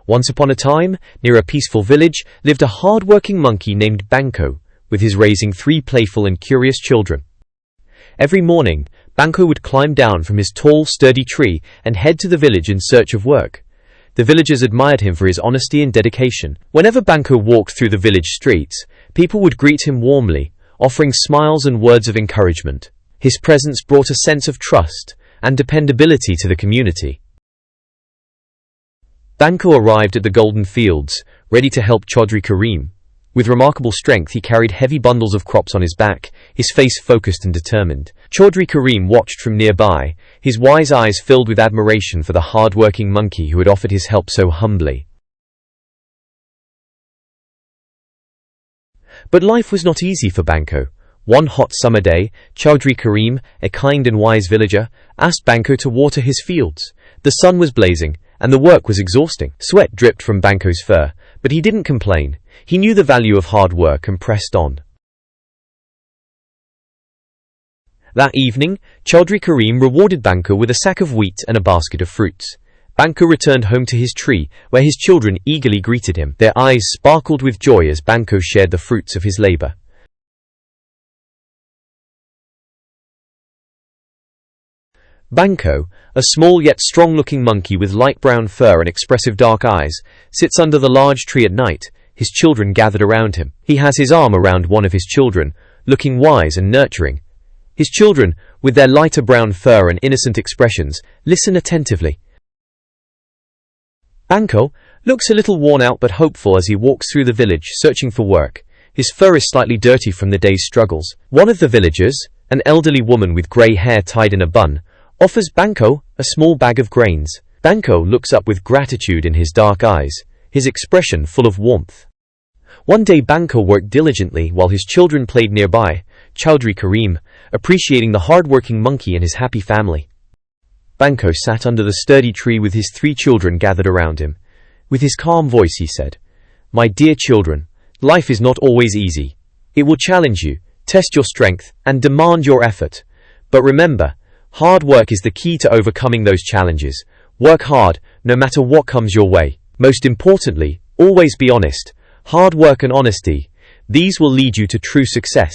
Once upon a time, near a peaceful village, lived a hard-working monkey named Banco, with his raising 3 playful and curious children. Every morning, Banco would climb down from his tall, sturdy tree and head to the village in search of work. The villagers admired him for his honesty and dedication. Whenever Banco walked through the village streets, people would greet him warmly, offering smiles and words of encouragement. His presence brought a sense of trust and dependability to the community. Banco arrived at the golden fields, ready to help Chaudhry Kareem. With remarkable strength, he carried heavy bundles of crops on his back, his face focused and determined. Chaudhry Kareem watched from nearby, his wise eyes filled with admiration for the hard-working monkey who had offered his help so humbly. But life was not easy for Banco. One hot summer day, Chaudhry Kareem, a kind and wise villager, asked Banco to water his fields. The sun was blazing, and the work was exhausting. Sweat dripped from Banco's fur, but he didn't complain. He knew the value of hard work and pressed on. That evening, Chaudhry Kareem rewarded Banco with a sack of wheat and a basket of fruits. Banco returned home to his tree, where his children eagerly greeted him. Their eyes sparkled with joy as Banco shared the fruits of his labor. Banco, a small yet strong-looking monkey with light brown fur and expressive dark eyes, sits under the large tree at night, his children gathered around him. He has his arm around one of his children, looking wise and nurturing. His children, with their lighter brown fur and innocent expressions, listen attentively. Banco looks a little worn out but hopeful as he walks through the village searching for work. His fur is slightly dirty from the day's struggles. One of the villagers, an elderly woman with grey hair tied in a bun, offers Banco a small bag of grains. Banco looks up with gratitude in his dark eyes, his expression full of warmth. One day Banco worked diligently while his children played nearby, Chaudhry Kareem, appreciating the hard-working monkey and his happy family. Banco sat under the sturdy tree with his 3 children gathered around him. With his calm voice he said, "My dear children, life is not always easy. It will challenge you, test your strength, and demand your effort. But remember, hard work is the key to overcoming those challenges. Work hard, no matter what comes your way. Most importantly, always be honest. Hard work and honesty, these will lead you to true success."